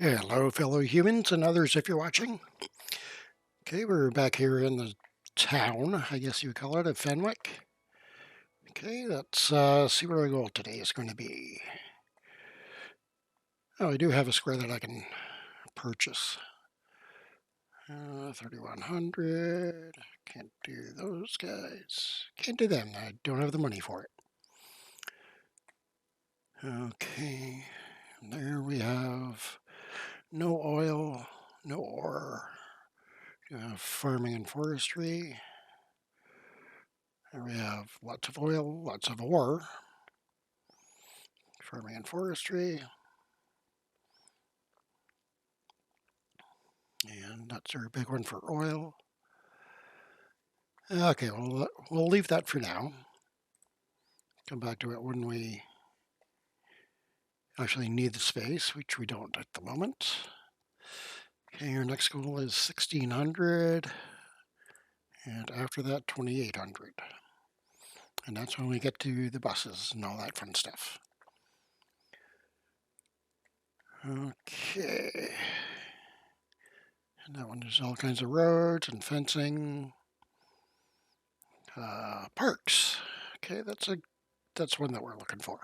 Hello, fellow humans and others if you're watching. Okay, we're back here in the town, I guess you would call it, of Fenwick. Okay, let's see where our goal today is going to be. Oh, I do have a square that I can purchase. 3,100. Can't do those guys. Can't do them. I don't have the money for it. Okay, and there we have no oil, no ore. Farming and forestry. There we have lots of oil, lots of ore. Farming and forestry. And that's our big one for oil. Okay, well, we'll leave that for now. Come back to it when we actually need the space, which we don't at the moment. Okay, our next goal is 1,600. And after that, 2,800. And that's when we get to the buses and all that fun stuff. Okay. And that one is all kinds of roads and fencing. Parks. Okay, that's one that we're looking for.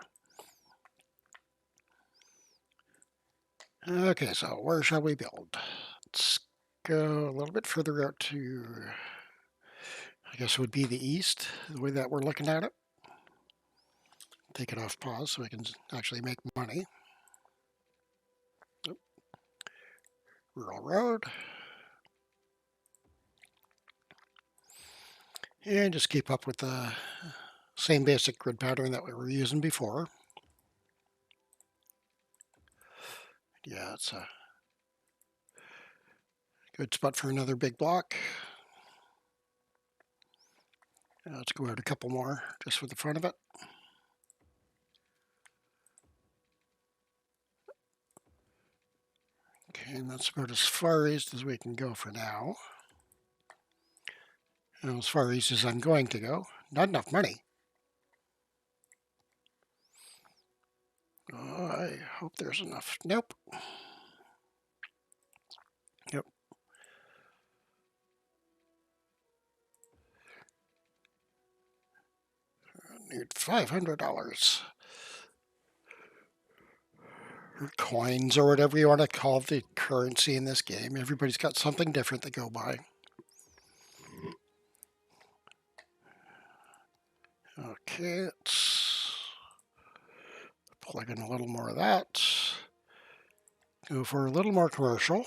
Okay, so where shall we build? Let's go a little bit further out to, I guess it would be the east, the way that we're looking at it. Take it off pause so we can actually make money. Oop. Rural road. And just keep up with the same basic grid pattern that we were using before. Yeah, it's a good spot for another big block. Let's go out a couple more just for the fun of it. Okay, and that's about as far east as we can go for now. And as far east as I'm going to go. Not enough money. Oh, I hope there's enough. Nope. Yep. I need $500. Or coins, or whatever you want to call the currency in this game. Everybody's got something different to go by. Okay, let's plug in a little more of that. Go for a little more commercial.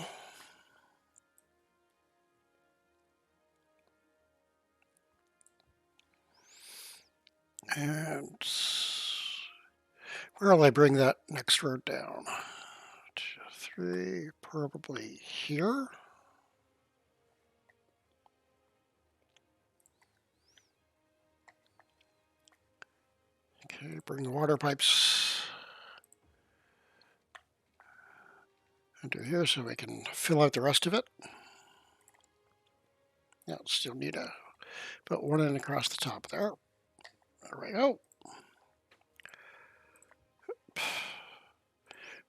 And where will I bring that next road down? 2, 3, probably here. Okay, bring the water pipes into here so we can fill out the rest of it. Yeah, still need to put one in across the top there. There we go.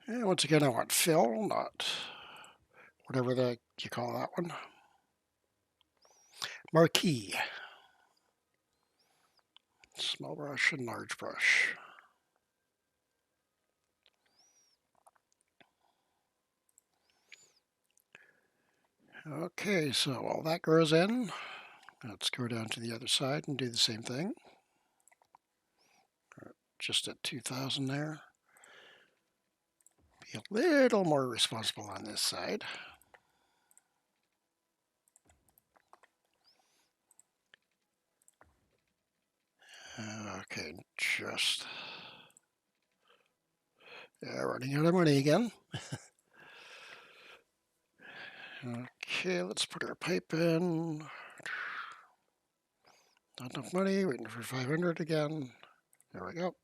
And once again, I want fill, not whatever you call that one. Marquee. Small brush and large brush. Okay, so while that grows in, let's go down to the other side and do the same thing. Just at 2,000 there. Be a little more responsible on this side. Okay, just running out of money again. Okay, let's put our pipe in. Not enough money, waiting for 500 again. There we go.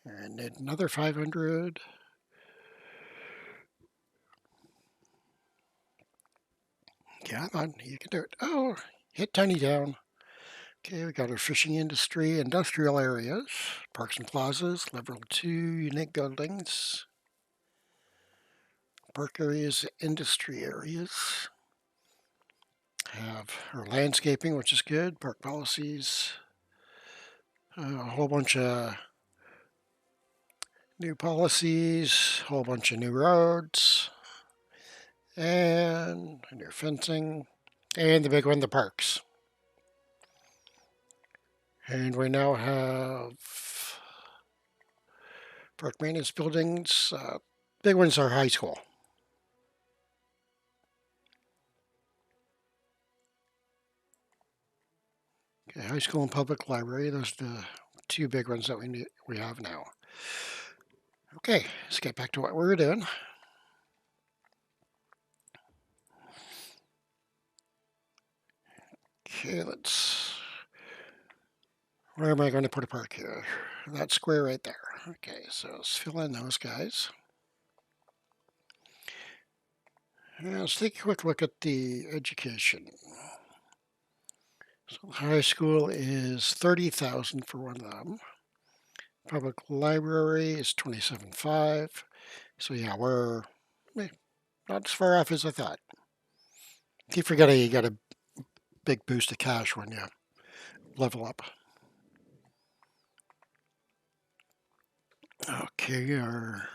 And need another 500. Come on, you can do it. Oh, hit tiny down. Okay, we got our fishing industry, industrial areas, parks and plazas, level 2, unique buildings. Park areas, industry areas. Have our landscaping, which is good. Park policies. A whole bunch of new policies. A whole bunch of new roads. And new fencing. And the big one, the parks. And we now have park maintenance buildings. Big ones are high school. Okay, high school and public library. Those are the two big ones that we have now. Okay, let's get back to what we were doing. Okay, where am I going to put a park here? That square right there. Okay, so let's fill in those guys. And let's take a quick look at the education. So high school is 30,000 for one of them. Public library is 27.5. So yeah, we're not as far off as I thought. Keep forgetting you got a big boost of cash when you level up. Okay, our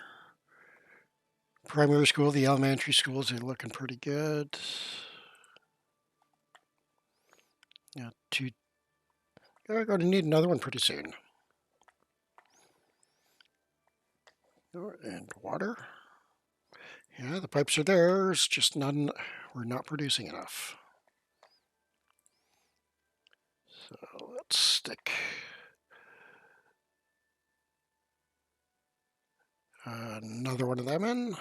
primary school, the elementary schools are looking pretty good. Yeah, we're going to need another one pretty soon. And water. Yeah, the pipes are there. It's just we're not producing enough. So let's stick another one of them in.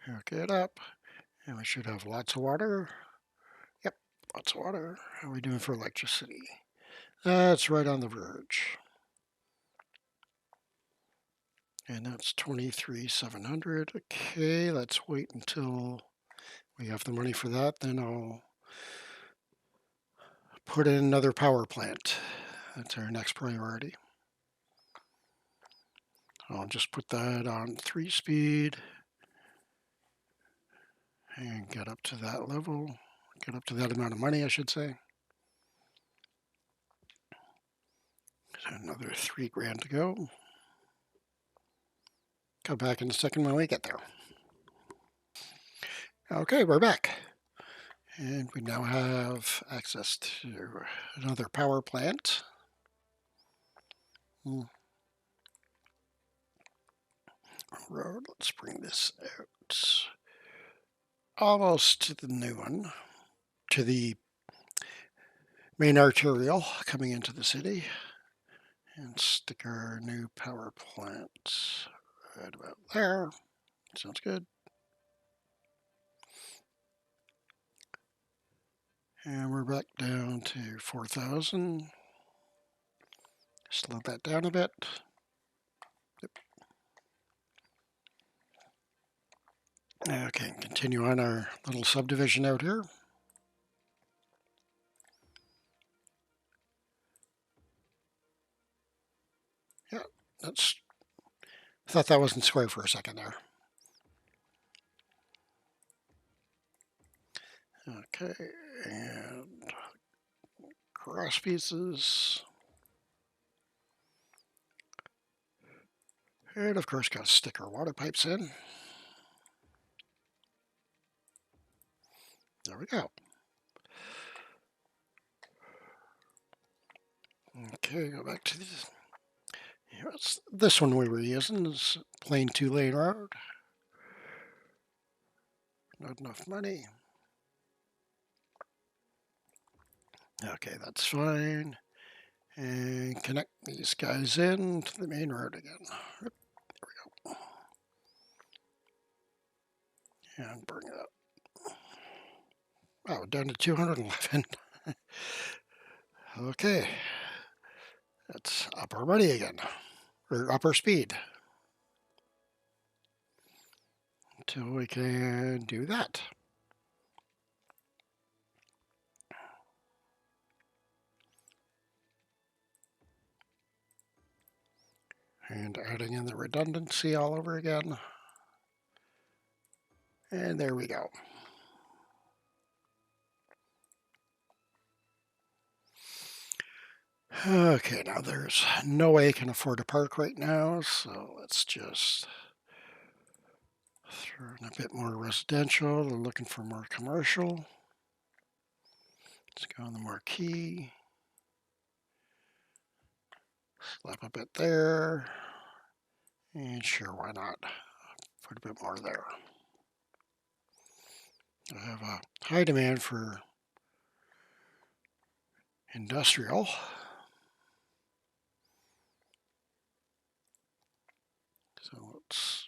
Hook it up. And we should have lots of water. Yep, lots of water. How are we doing for electricity? That's right on the verge. And that's 23,700. Okay, let's wait until we have the money for that. Then I'll put in another power plant. That's our next priority. I'll just put that on 3-speed and get up to that level. Get up to that amount of money, I should say. Another $3,000 to go. Come back in a second when we get there. Okay, we're back. And we now have access to another power plant. Road, let's bring this out. Almost to the new one. To the main arterial coming into the city. And stick our new power plant right about there. Sounds good. And we're back down to 4,000. Slow that down a bit. Yep. Okay, continue on our little subdivision out here. Yeah, thought that wasn't square for a second there. Okay, and cross pieces. And of course, got to stick our water pipes in. There we go. Okay, go back to this one we were using is plain 2-lane road. Not enough money. Okay, that's fine. And connect these guys in to the main road again. There we go. And bring it up. Oh, down to 211. Okay. Let's up our money again. Or up our speed. Until we can do that. And adding in the redundancy all over again. And there we go. Okay, now there's no way I can afford to park right now, so let's just throw in a bit more residential. They're looking for more commercial. Let's go on the marquee. Slap a bit there. And sure, why not? Put a bit more there. I have a high demand for industrial. So let's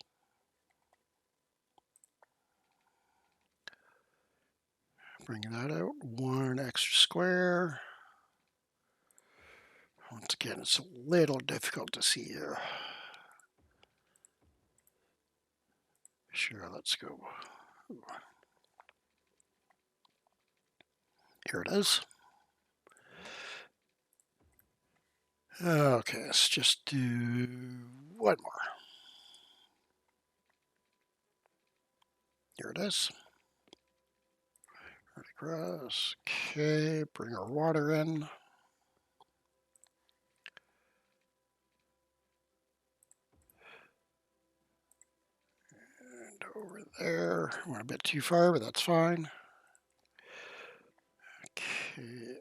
bring that out. One extra square. Once again, it's a little difficult to see here. Sure, let's go. Here it is. Okay, let's just do one more. Here it is. Right across. Okay, bring our water in. And over there. Went a bit too far, but that's fine. Okay.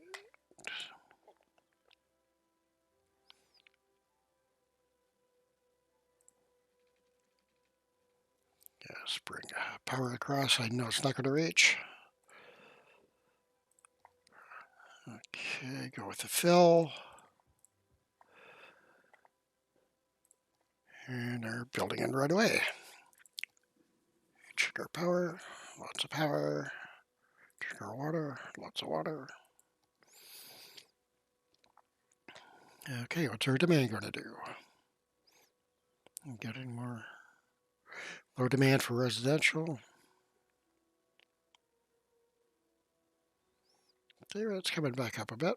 Yes, bring power across. I know it's not going to reach. Okay, go with the fill. And they're building in right away. Check our power. Lots of power. Check our water. Lots of water. Okay, what's our demand going to do? I'm getting more low demand for residential. There, it's coming back up a bit.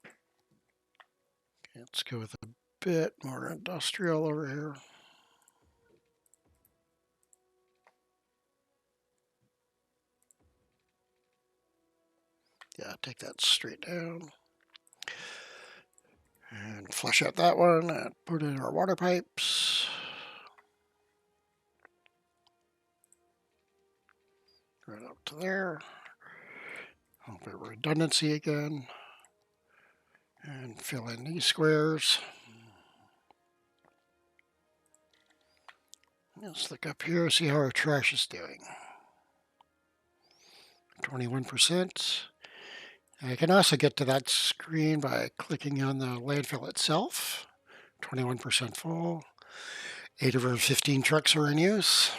Okay, let's go with a bit more industrial over here. Yeah, take that straight down. And flush out that one and put in our water pipes. Right up to there. A little bit of redundancy again. And fill in these squares. Let's look up here, see how our trash is doing. 21%. I can also get to that screen by clicking on the landfill itself. 21% full. 8 of our 15 trucks are in use.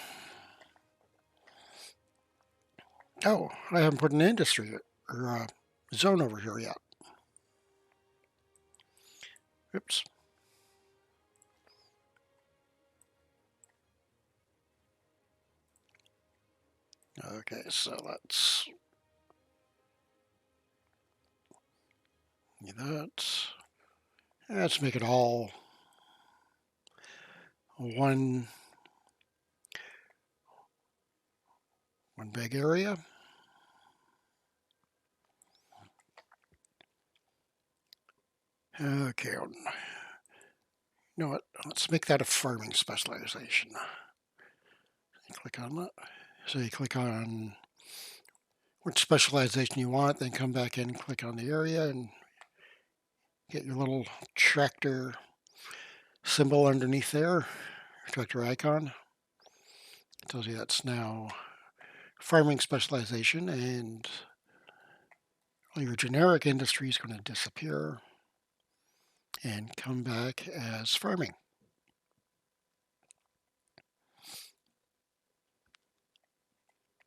Oh, I haven't put an industry or zone over here yet. Oops. Okay, so let's make it all one big area. Okay, you know what? Let's make that a farming specialization. Click on that. So you click on which specialization you want, then come back in and click on the area and get your little tractor symbol underneath there, tractor icon. It tells you that's now farming specialization, and all your generic industry is going to disappear and come back as farming.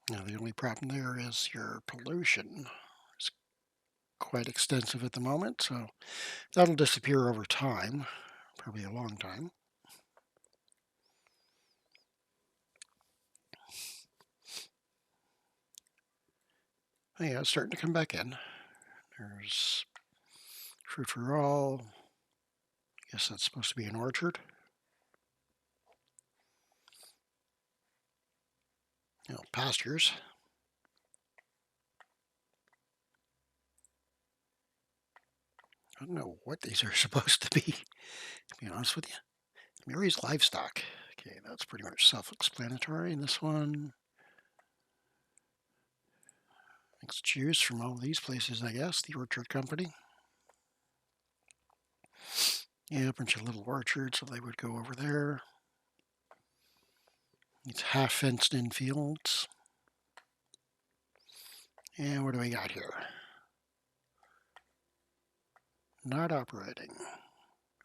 Now the only problem there is your pollution. It's quite extensive at the moment, so that'll disappear over time, probably a long time. Oh, yeah, it's starting to come back in. There's fruit for all. I guess that's supposed to be an orchard. pastures. I don't know what these are supposed to be be honest with you. Mary's livestock. Okay, that's pretty much self-explanatory. And this one makes juice from all these places, I guess. The Orchard Company. Yeah, a bunch of little orchards, so they would go over there. It's half fenced in fields. And what do we got here? Not operating.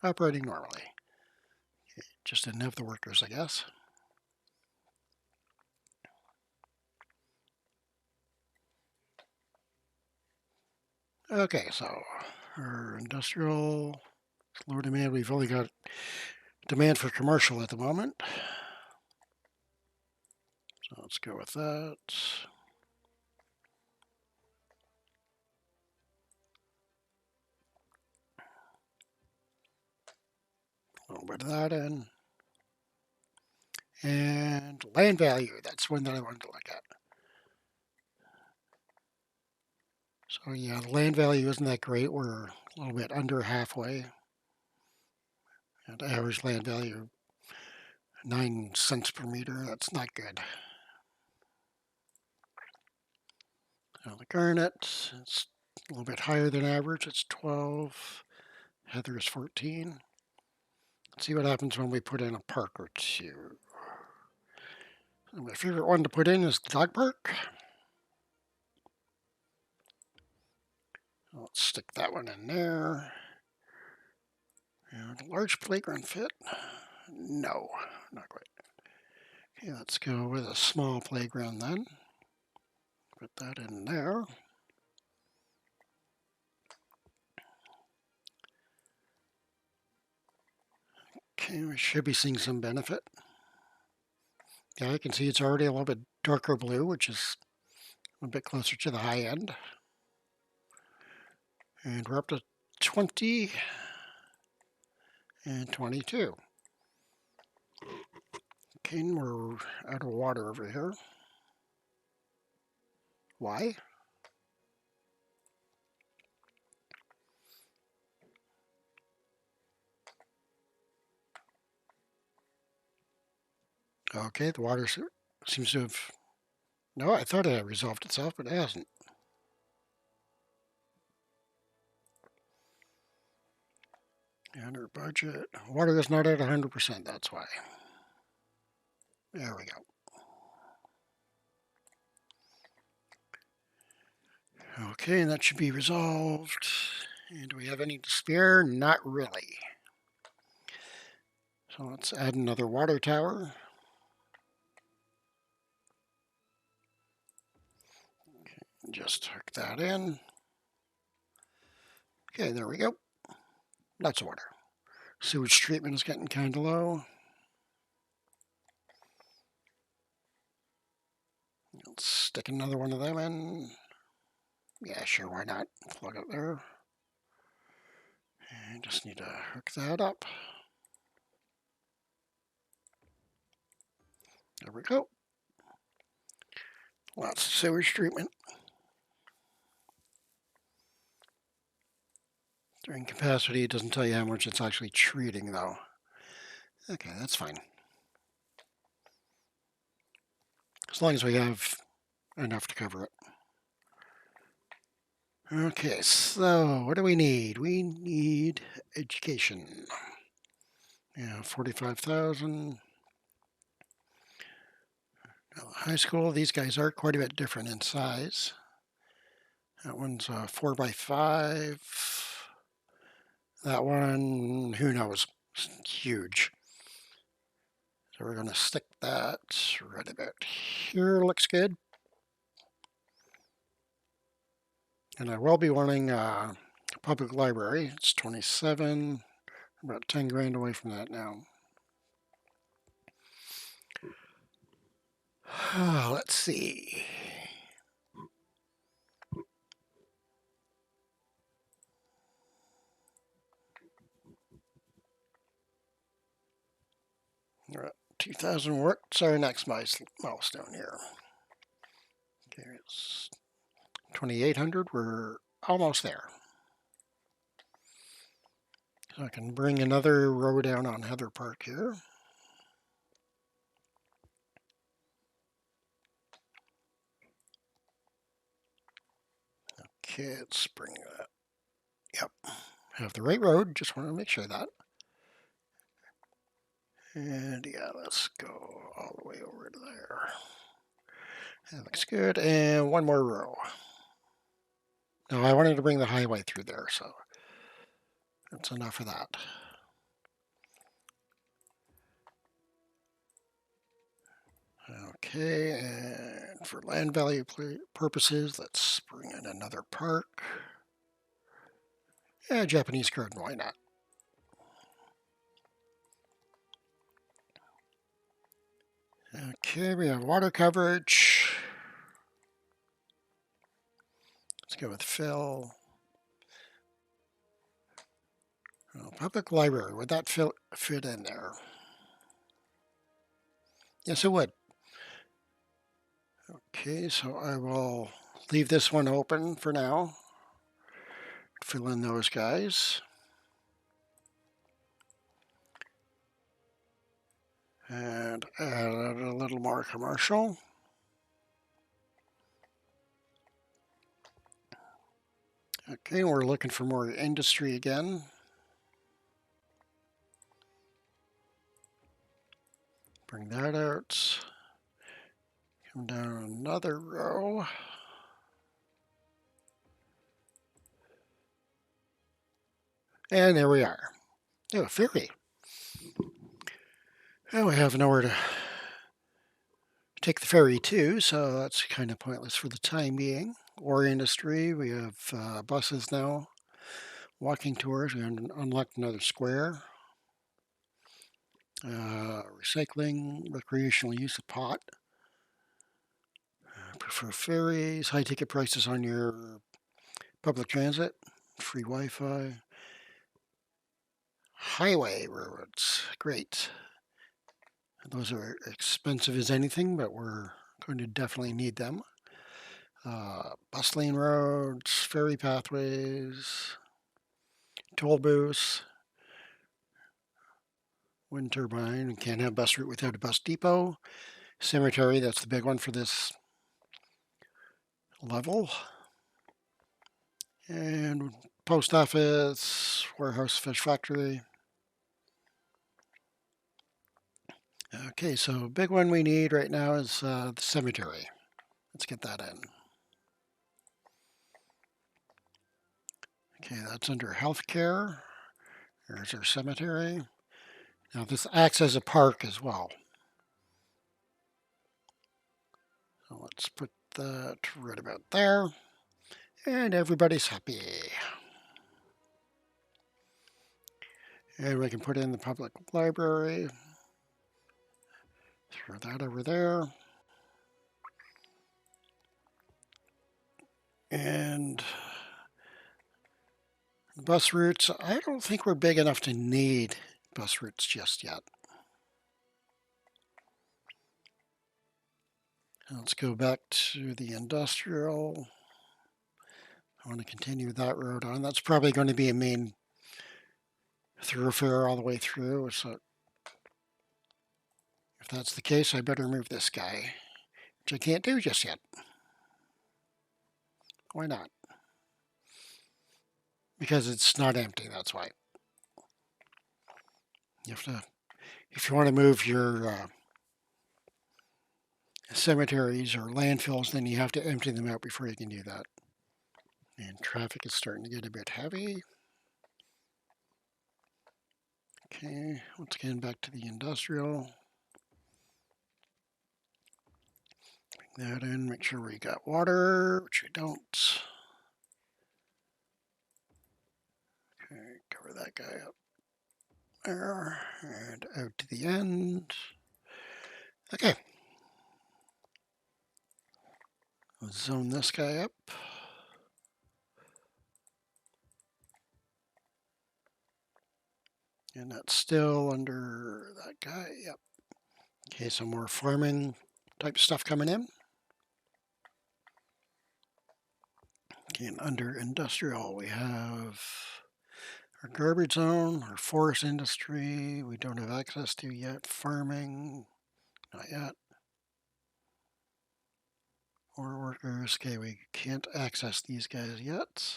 Operating normally. Okay, just didn't have the workers, I guess. Okay, so our industrial, low demand, we've only got demand for commercial at the moment. So let's go with that. A little bit of that in. And land value, that's one that I wanted to look at. So yeah, the land value isn't that great. We're a little bit under halfway. And average land value, 9 cents per meter. That's not good. Now the garnet, it's a little bit higher than average. It's 12. Heather is 14. Let's see what happens when we put in a park or two. My favorite one to put in is the dog park. Let's stick that one in there. And a large playground fit? No, not quite. Okay, let's go with a small playground then. Put that in there. Okay, we should be seeing some benefit. Yeah, I can see it's already a little bit darker blue, which is a bit closer to the high end. And we're up to 20 and 22. Okay, and we're out of water over here. Why? Okay, the water seems to have... No, I thought it had resolved itself, but it hasn't. And our budget... Water is not at 100%, that's why. There we go. Okay, and that should be resolved. And do we have any to spare? Not really. So let's add another water tower. Okay, just hook that in. Okay, there we go. Lots of water. Sewage treatment is getting kind of low. Let's stick another one of them in. Yeah, sure, why not? Plug it there. And just need to hook that up. There we go. Lots of sewage treatment. During capacity, it doesn't tell you how much it's actually treating, though. Okay, that's fine. As long as we have enough to cover it. Okay, so what do we need? We need education. Yeah, 45,000. High school, these guys are quite a bit different in size. That one's 4 by 5. That one, who knows, it's huge. So we're going to stick that right about here. Looks good. And I will be wanting a public library. It's 27, about 10 grand away from that now. Let's see. All right, 2,000 work. What's our next milestone here? Okay, it's 2,800. We're almost there. So I can bring another row down on Heather Park here. Okay, let's bring that. Yep, have the right road. Just want to make sure of that. And yeah, let's go all the way over to there. That looks good. And one more row. No, I wanted to bring the highway through there, so that's enough of that. Okay, and for land value purposes, let's bring in another park. Yeah, Japanese garden, why not? Okay, we have water coverage. Let's go with fill. Oh, public library, would that fit in there? Yes, it would. Okay, so I will leave this one open for now. Fill in those guys. And add a little more commercial. Okay, we're looking for more industry again. Bring that out. Come down another row. And there we are. Oh, ferry. Well, we have nowhere to take the ferry to, so that's kind of pointless for the time being. Or industry, we have buses now. Walking tours, we unlocked another square. Recycling, recreational use of pot. Prefer ferries, high ticket prices on your public transit, free Wi-Fi. Highway roads, great. Those are expensive as anything, but we're going to definitely need them. Bus lane roads, ferry pathways, toll booths, wind turbine. We can't have bus route without a bus depot. Cemetery, that's the big one for this level. And post office, warehouse, fish factory. Okay, so big one we need right now is the cemetery. Let's get that in. Okay, that's under healthcare. There's our cemetery. Now this acts as a park as well. So let's put that right about there. And everybody's happy. And we can put in the public library. Throw that over there. And bus routes, I don't think we're big enough to need bus routes just yet. Let's go back to the industrial. I want to continue that road on. That's probably going to be a main thoroughfare all the way through. So if that's the case, I better move this guy, which I can't do just yet. Why not? Because it's not empty, that's why. You have to, if you want to move your cemeteries or landfills, then you have to empty them out before you can do that. And traffic is starting to get a bit heavy. Okay, once again back to the industrial. Bring that in, make sure we got water, which we don't. Okay, cover that guy up there and out to the end. Okay. Let's zone this guy up. And that's still under that guy, yep. Okay, some more farming type stuff coming in. Okay, and under industrial, we have our garbage zone, our forest industry, we don't have access to yet. Farming, not yet. Ore workers, okay, we can't access these guys yet.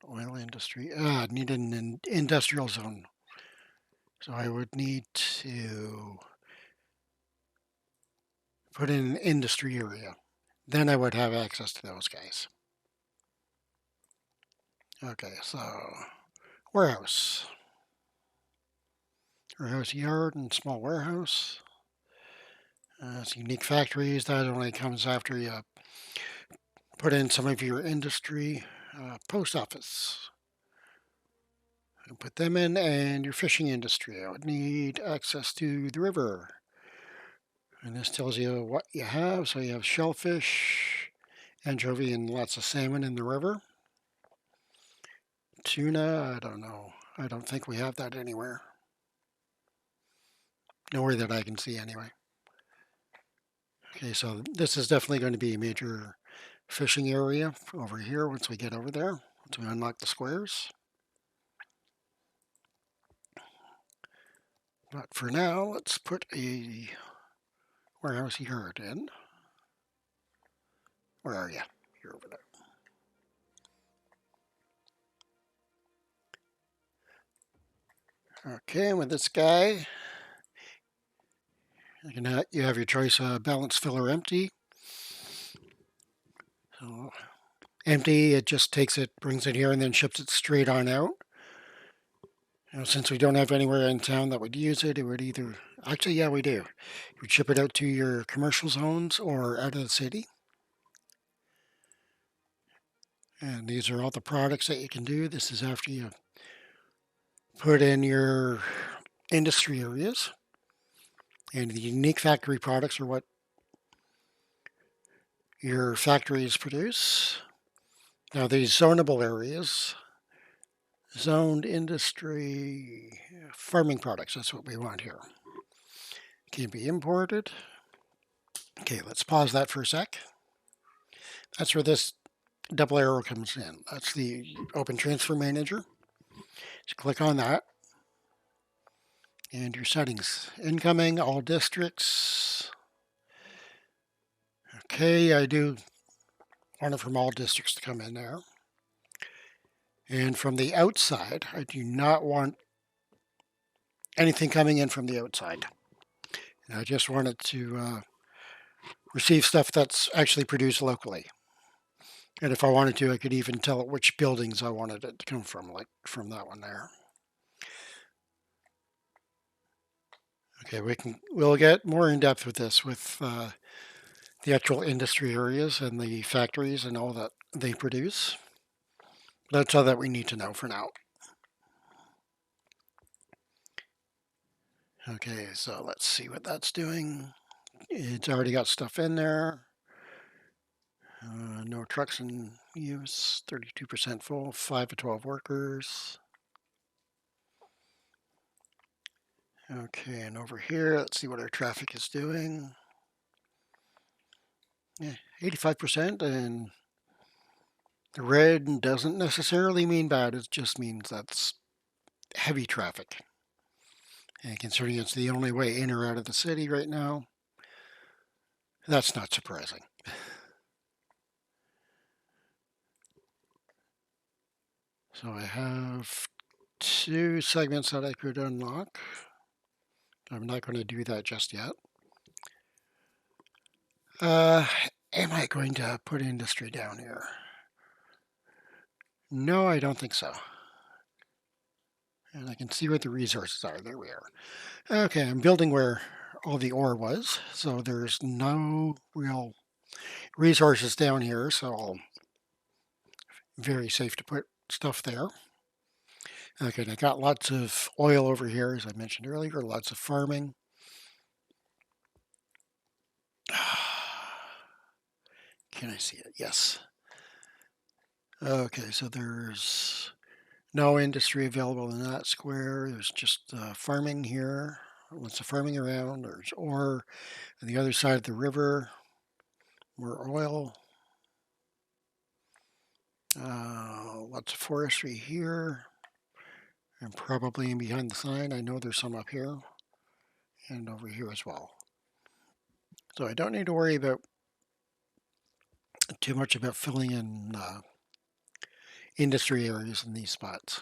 Oil industry, need an industrial zone. So I would need to put in an industry area. Then I would have access to those guys. Okay, so warehouse. Warehouse yard and small warehouse. It's unique factories. That only comes after you put in some of your industry. Post office. Put them in, and your fishing industry. I would need access to the river. And this tells you what you have. So you have shellfish, anchovy, and lots of salmon in the river. Tuna, I don't know. I don't think we have that anywhere. Nowhere that I can see anyway. Okay, so this is definitely going to be a major fishing area over here once we get over there, once we unlock the squares. But for now, let's put a warehouse yard in. Where are you? You're over there. Okay, with this guy, you have your choice of balance, fill, or empty. So empty, it just takes it, brings it here, and then ships it straight on out. Since we don't have anywhere in town that would use it, it would either, actually, yeah, we do. You would ship it out to your commercial zones or out of the city. And these are all the products that you can do. This is after you put in your industry areas. And the unique factory products are what your factories produce. Now, these zonable areas, zoned industry, farming products, that's what we want here. Can be imported. Okay, let's pause that for a sec. That's where this double arrow comes in. That's the Open Transfer Manager. Just click on that. And your settings. Incoming, all districts. Okay, I do want it from all districts to come in there. And from the outside, I do not want anything coming in from the outside. And I just want it to receive stuff that's actually produced locally. And if I wanted to, I could even tell it which buildings I wanted it to come from, like from that one there. Okay, we'll get more in depth with this with the actual industry areas and the factories and all that they produce. That's all that we need to know for now. Okay, so let's see what that's doing. It's already got stuff in there. No trucks in use, 32% full, 5 to 12 workers. Okay, and over here, let's see what our traffic is doing. Yeah, 85%, and the red doesn't necessarily mean bad, it just means that's heavy traffic. And considering it's the only way in or out of the city right now, that's not surprising. So I have 2 segments that I could unlock. I'm not going to do that just yet. Am I going to put industry down here? No, I don't think so. And I can see what the resources are. There we are. Okay, I'm building where all the ore was, so there's no real resources down here, so very safe to put stuff there. Okay, and I got lots of oil over here, as I mentioned earlier, lots of farming. Can I see it? Yes. Okay, so there's no industry available in that square. There's just farming here. Lots of farming around. There's ore on the other side of the river. More oil. Lots of forestry here, and probably in behind the sign. I know there's some up here and over here as well. So I don't need to worry about too much about filling in industry areas in these spots.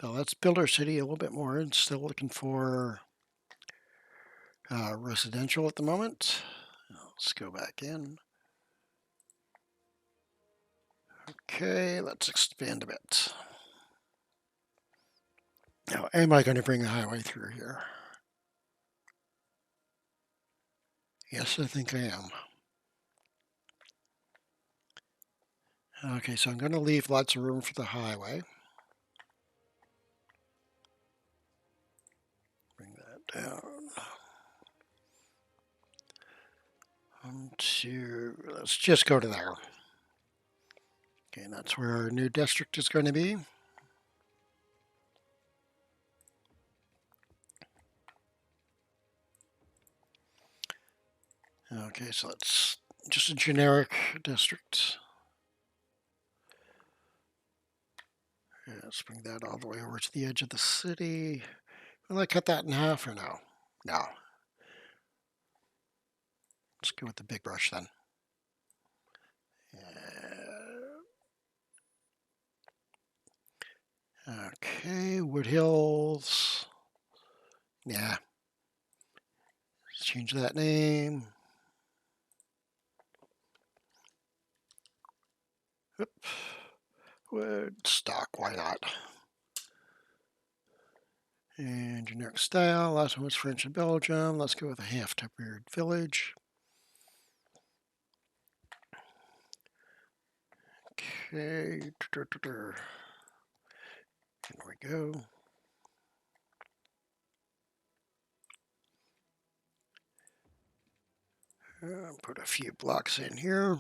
So let's build our city a little bit more. And still looking for residential at the moment. Let's go back in. Okay, let's expand a bit. Now, am I going to bring a highway through here? Yes, I think I am. Okay, so I'm going to leave lots of room for the highway. Bring that down. Let's just go to there. Okay, that's where our new district is going to be. Okay, so it's just a generic district. Yeah, let's bring that all the way over to the edge of the city. Will I cut that in half or no? No. Let's go with the big brush then. Okay, Wood Hills. Yeah. Let's change that name. Oop. Woodstock, why not? And generic style. Last one was French and Belgium. Let's go with a half-tempered village. Okay. There we go. Put a few blocks in here.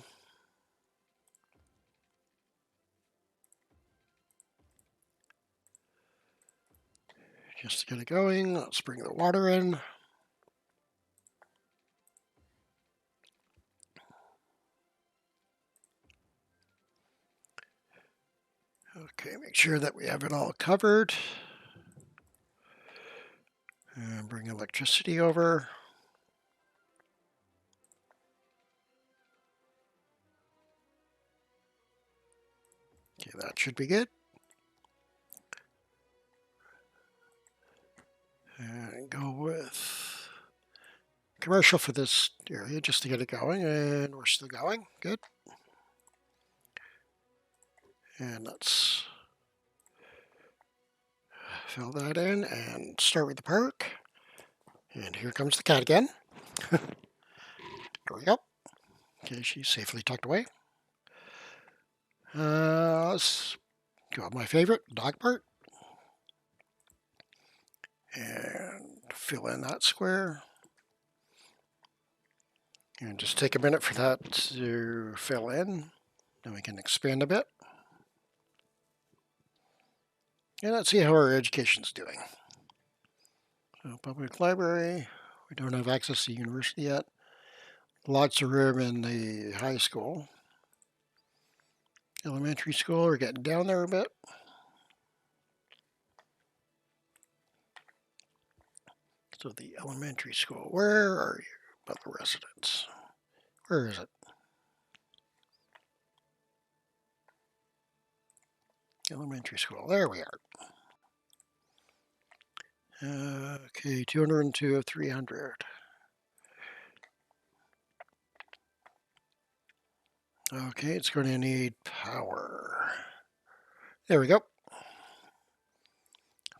Just to get it going, let's bring the water in. Okay, make sure that we have it all covered. And bring electricity over. Okay, that should be good. And go with commercial for this area just to get it going, and we're still going. Good. And let's fill that in and start with the park. And here comes the cat again. There we go. Okay, she's safely tucked away. Let's go with my favorite, dog part. And fill in that square. And just take a minute for that to fill in. Then we can expand a bit. And let's see how our education's doing. So public library, we don't have access to university yet. Lots of room in the high school. Elementary school, we're getting down there a bit. So the elementary school, where are you? About the residents. Where is it? Elementary school, there we are. Okay, 202 of 300. Okay, it's going to need power. There we go.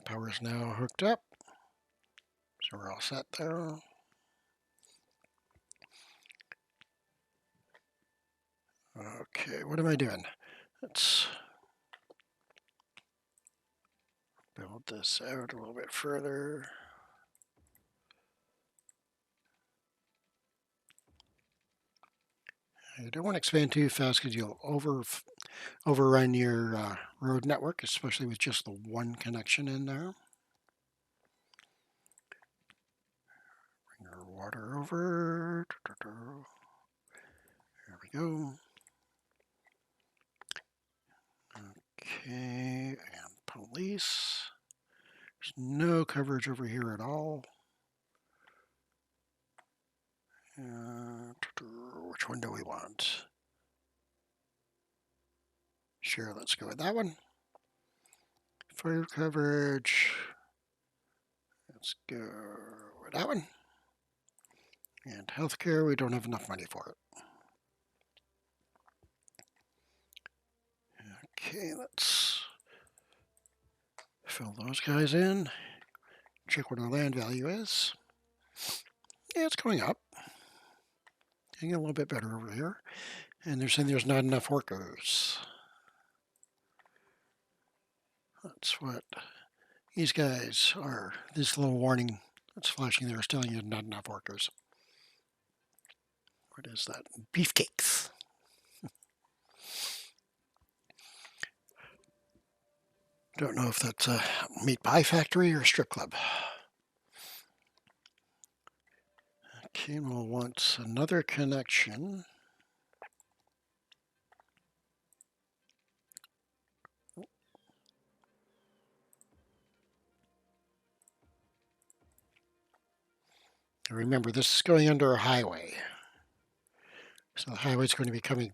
Power is now hooked up. So we're all set there. Okay, what am I doing? Let's build this out a little bit further. You don't want to expand too fast because you'll overrun your road network, especially with just the one connection in there. Bring our water over. There we go. police. There's no coverage over here at all. Which one do we want? Sure, let's go with that one. Fire coverage. Let's go with that one. And healthcare, we don't have enough money for it. Okay, let's fill those guys in. Check what our land value is. Yeah, it's going up. Getting a little bit better over here. And they're saying there's not enough workers. That's what these guys are. This little warning that's flashing there is telling you not enough workers. What is that? Beefcakes. Don't know if that's a meat pie factory or a strip club. Okay, we'll want another connection. Remember, this is going under a highway. So the highway's going to be coming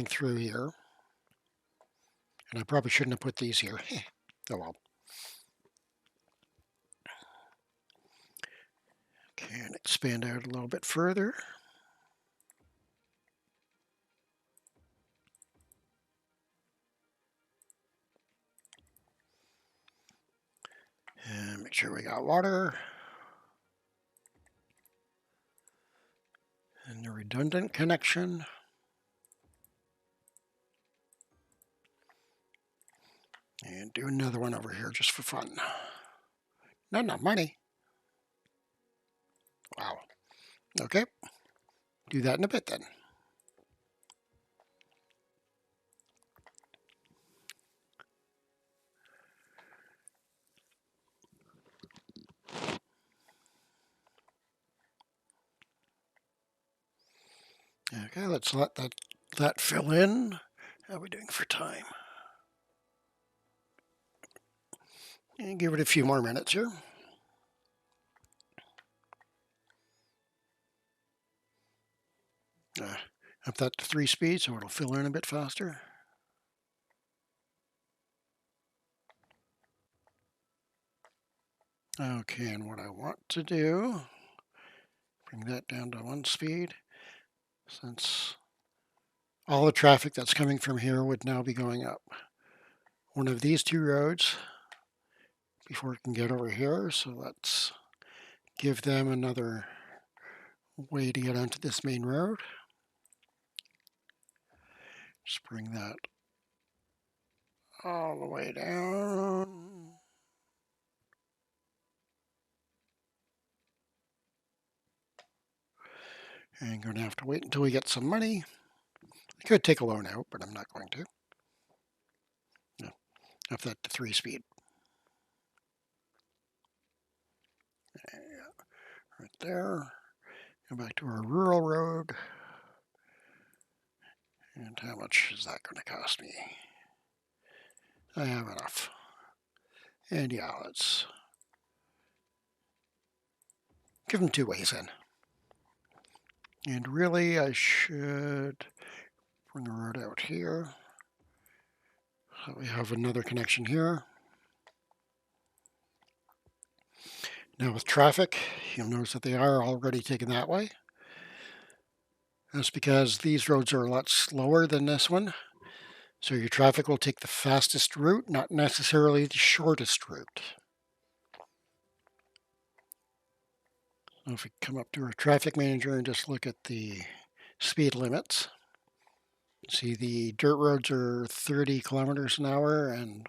through here. And I probably shouldn't have put these here. Oh well. Okay, and expand out a little bit further. And make sure we got water. And a redundant connection. And do another one over here just for fun. Not enough money. Wow. Okay. Do that in a bit then. Okay, let's let that fill in. How are we doing for time? And give it a few more minutes here. Up that to 3 speed so it'll fill in a bit faster. Okay, and what I want to do, bring that down to 1 speed, since all the traffic that's coming from here would now be going up one of these 2 roads before it can get over here. So let's give them another way to get onto this main road. Just bring that all the way down. And I'm going to have to wait until we get some money. I could take a loan out, but I'm not going to. No, up that to 3 speed. Right there. Go back to our rural road. And how much is that going to cost me? I have enough. And yeah, let's give them 2 ways in. And really, I should bring the road out here. So we have another connection here. Now with traffic, you'll notice that they are already taken that way. That's because these roads are a lot slower than this one. So your traffic will take the fastest route, not necessarily the shortest route. So if we come up to our traffic manager and just look at the speed limits, see the dirt roads are 30 kilometers an hour and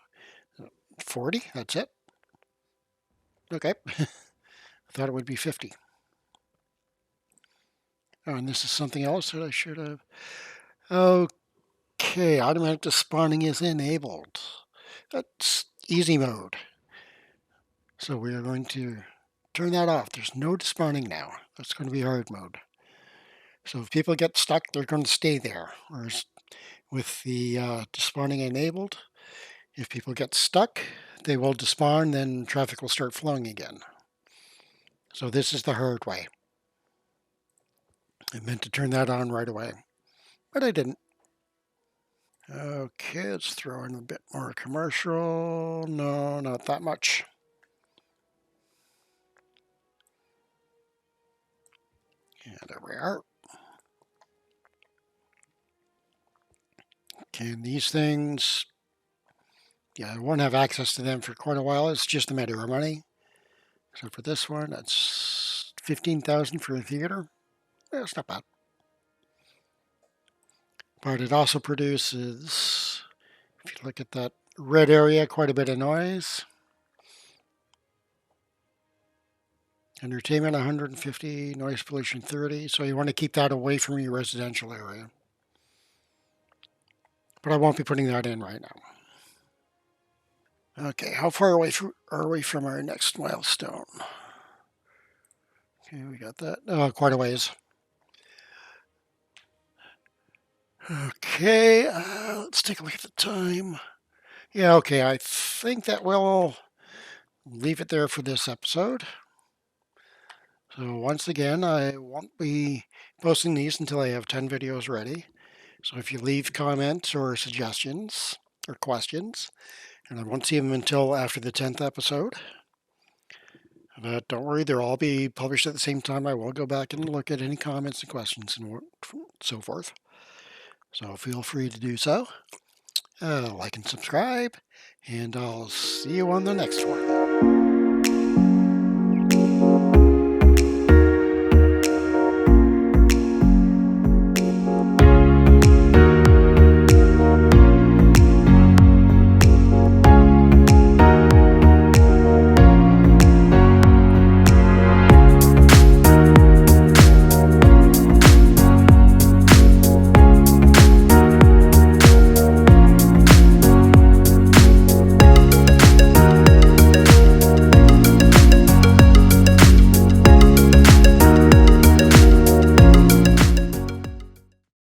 40, that's it. Okay, I thought it would be 50. Oh, and this is something else that I should have. Okay, automatic despawning is enabled. That's easy mode. So we are going to turn that off. There's no despawning now. That's going to be hard mode. So if people get stuck, they're going to stay there. Whereas with the despawning enabled, if people get stuck, they will despawn, then traffic will start flowing again. So this is the hard way. I meant to turn that on right away, but I didn't. Okay, let's throw in a bit more commercial. No, not that much. Yeah, there we are. Okay, and these things, yeah, I won't have access to them for quite a while. It's just a matter of money. So for this one, that's 15,000 for a theater. That's not bad. But it also produces, if you look at that red area, quite a bit of noise. Entertainment 150, noise pollution 30. So you want to keep that away from your residential area. But I won't be putting that in right now. Okay, how far away are we from our next milestone? Okay, we got that. Quite a ways. Okay, let's take a look at the time. Yeah, okay, I think that we'll leave it there for this episode. So once again, I won't be posting these until I have 10 videos ready. So if you leave comments or suggestions or questions, and I won't see them until after the 10th episode. But don't worry, they'll all be published at the same time. I will go back and look at any comments and questions and so forth. So feel free to do so. Like and subscribe, and I'll see you on the next one.